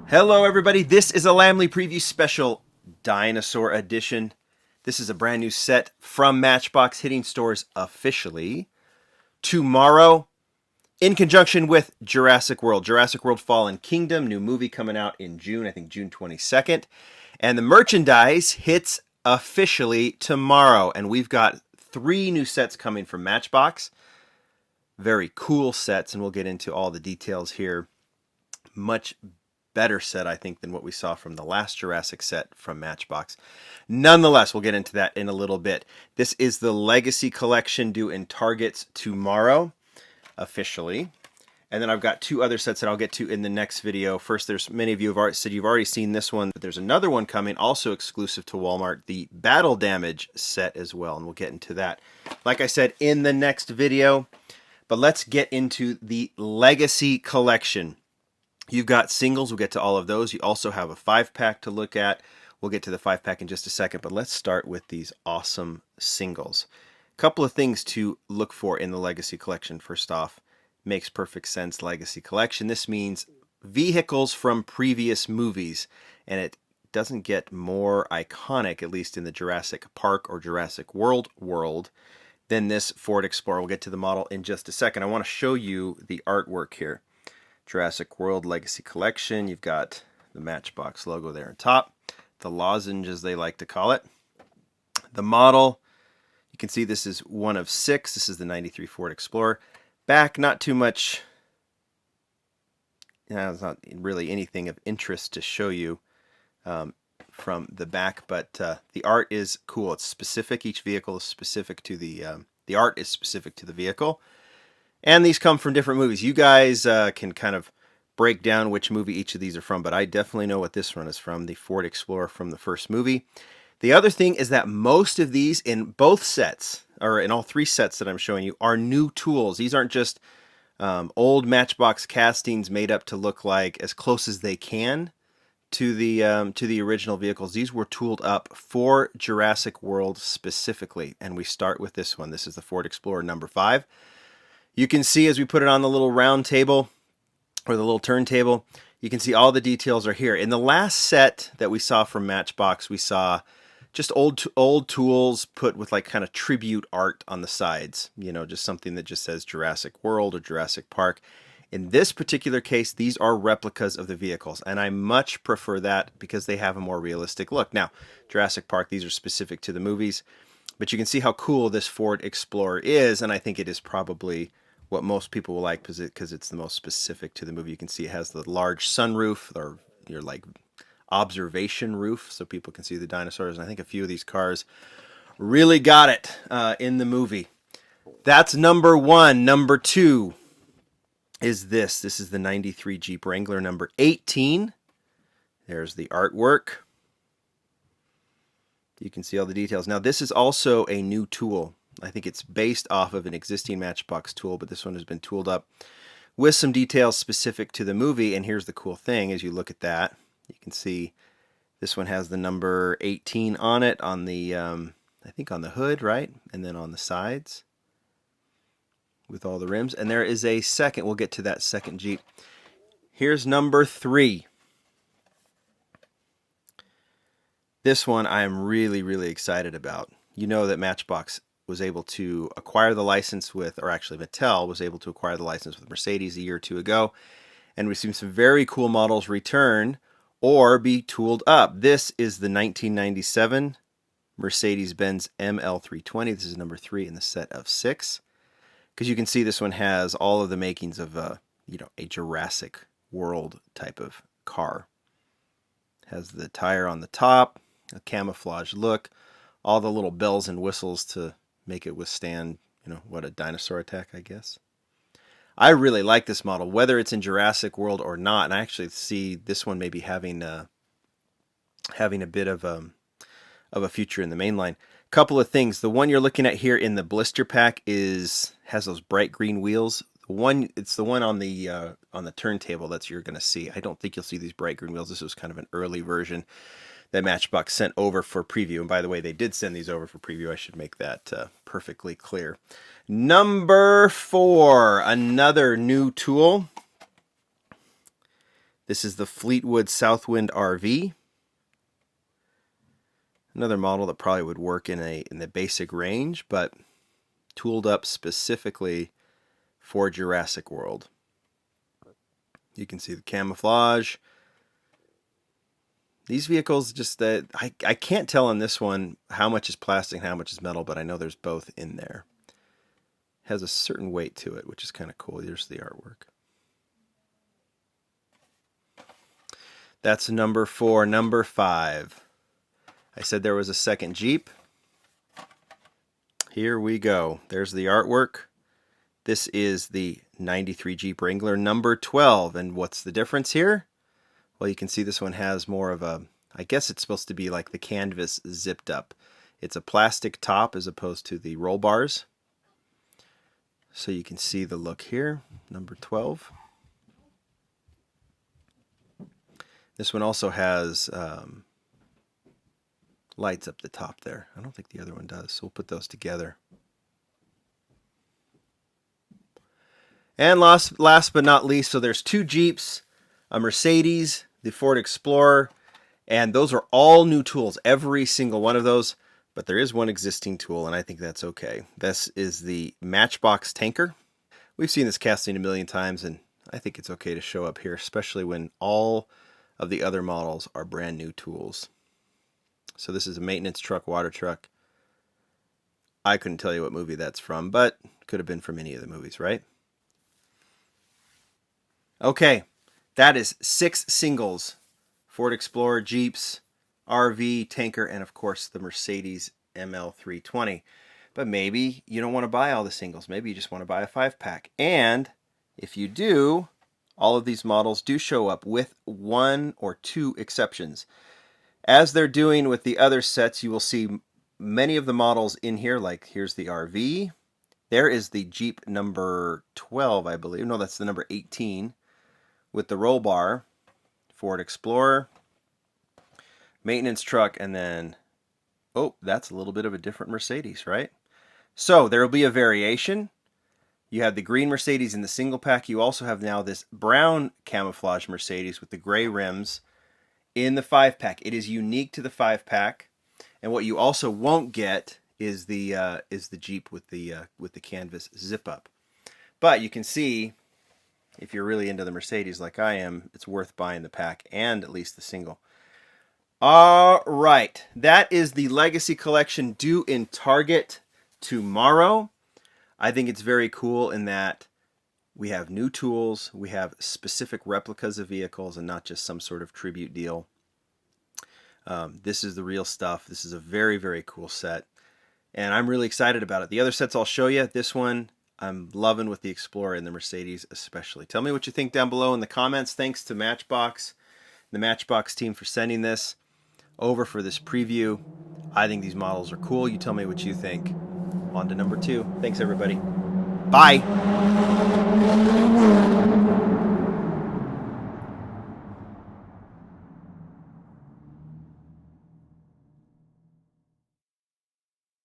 Hello everybody, this is a Lamley Preview Special Dinosaur Edition. This is a brand new set from Matchbox hitting stores officially tomorrow in conjunction with Jurassic World. Jurassic World Fallen Kingdom, new movie coming out in June, I think June 22nd. And the merchandise hits officially tomorrow. And we've got 3 new sets coming from Matchbox. Very cool sets, and we'll get into all the details here. Much better set, I think, than what we saw from the last Jurassic set from Matchbox. Nonetheless, we'll get into that in a little bit. This is the Legacy Collection due in Targets tomorrow, officially. And then I've got 2 other sets that I'll get to in the next video. First, there's many of you have said you've already seen this one, but there's another one coming, also exclusive to Walmart, the Battle Damage set as well, and we'll get into that, like I said, in the next video. But let's get into the Legacy Collection. You've got singles. We'll get to all of those. You also have a 5-pack to look at. We'll get to the 5-pack in just a second, but let's start with these awesome singles. A couple of things to look for in the Legacy Collection. First off, makes perfect sense, Legacy Collection. This means vehicles from previous movies, and it doesn't get more iconic, at least in the Jurassic Park or Jurassic World, than this Ford Explorer. We'll get to the model in just a second. I want to show you the artwork here. Jurassic World Legacy Collection. You've got the Matchbox logo there on top. The lozenge, as they like to call it. The model, you can see this is one of 6. This is the 93 Ford Explorer. Back, not too much. There's not really anything of interest to show you from the back, but the art is cool. It's specific. Each vehicle is specific to the art is specific to the vehicle. And these come from different movies. You guys can kind of break down which movie each of these are from, but I definitely know what this one is from, the Ford Explorer from the first movie. The other thing is that most of these in both sets, or in all 3 sets that I'm showing you, are new tools. These aren't just old Matchbox castings made up to look like as close as they can to the original vehicles. These were tooled up for Jurassic World specifically, and we start with this one. This is the Ford Explorer number 5. You can see as we put it on the little round table, or the little turntable, you can see all the details are here. In the last set that we saw from Matchbox, we saw just old tools put with like kind of tribute art on the sides. You know, just something that just says Jurassic World or Jurassic Park. In this particular case, these are replicas of the vehicles, and I much prefer that because they have a more realistic look. Now, Jurassic Park, these are specific to the movies, but you can see how cool this Ford Explorer is, and I think it is probably what most people will like because it's the most specific to the movie. You can see it has the large sunroof, or your like observation roof, so people can see the dinosaurs. And I think a few of these cars really got it in the movie. That's number 1. Number 2 is this. This is the 93 Jeep Wrangler number 18. There's the artwork. You can see all the details. Now, this is also a new tool. I think it's based off of an existing Matchbox tool, but this one has been tooled up with some details specific to the movie. And here's the cool thing. As you look at that, you can see this one has the number 18 on it, on the, I think on the hood, right? And then on the sides with all the rims. And there is a second, we'll get to that second Jeep. Here's number 3. This one I am really, really excited about. You know that Matchbox was able to acquire the license with, or actually Mattel was able to acquire the license with Mercedes a year or 2 ago. And we've seen some very cool models return or be tooled up. This is the 1997 Mercedes Benz ML320. This is number 3 in the set of 6. Because you can see this one has all of the makings of a Jurassic World type of car. Has the tire on the top, a camouflage look, all the little bells and whistles to make it withstand, a dinosaur attack, I guess. I really like this model, whether it's in Jurassic World or not. And I actually see this one maybe having a bit of a future in the mainline. Couple of things. The one you're looking at here in the blister pack has those bright green wheels. It's the one on the turntable that you're going to see. I don't think you'll see these bright green wheels. This was kind of an early version that Matchbox sent over for preview. And by the way, they did send these over for preview. I should make that perfectly clear. Number 4, another new tool. This is the Fleetwood Southwind Rv. Another model that probably would work in the basic range, but tooled up specifically for Jurassic World. You can see the camouflage. These vehicles, just that I can't tell on this one how much is plastic and how much is metal, but I know there's both in there. Has a certain weight to it, which is kind of cool. Here's the artwork. That's number 4. Number 5. I said there was a second Jeep. Here we go. There's the artwork. This is the 93 Jeep Wrangler number 12. And what's the difference here? Well, you can see this one has more of a, I guess it's supposed to be like the canvas zipped up. It's a plastic top as opposed to the roll bars. So you can see the look here, number 12. This one also has lights up the top there. I don't think the other one does, so we'll put those together. And last but not least, so there's 2 Jeeps, a Mercedes, the Ford Explorer, and those are all new tools, every single one of those, but there is one existing tool, and I think that's okay. This is the Matchbox Tanker. We've seen this casting a million times, and I think it's okay to show up here, especially when all of the other models are brand new tools. So this is a maintenance truck, water truck. I couldn't tell you what movie that's from, but could have been from any of the movies, right? Okay, that is 6 singles. Ford Explorer, Jeeps, RV, Tanker, and of course the Mercedes ML320. But maybe you don't want to buy all the singles. Maybe you just want to buy a 5-pack. And if you do, all of these models do show up with 1 or 2 exceptions. As they're doing with the other sets, you will see many of the models in here, like here's the RV. There is the Jeep number 12, I believe. No, that's the number 18 with the roll bar. Ford Explorer, maintenance truck, and then, oh, that's a little bit of a different Mercedes, right? So there will be a variation. You have the green Mercedes in the single pack. You also have now this brown camouflage Mercedes with the gray rims in the 5-pack. It is unique to the 5-pack. And what you also won't get is the Jeep with the canvas zip up. But you can see, if you're really into the Mercedes like I am, it's worth buying the pack and at least the single. All right, that is the Legacy Collection due in Target tomorrow. I think it's very cool in that we have new tools, we have specific replicas of vehicles, and not just some sort of tribute deal. This is the real stuff. This is a very, very cool set, and I'm really excited about it. The other sets I'll show you. This one I'm loving with the Explorer and the Mercedes especially. Tell me what you think down below in the comments. Thanks to Matchbox, the Matchbox team, for sending this over for this preview. I think these models are cool. You tell me what you think. On to number 2. Thanks, everybody. Bye.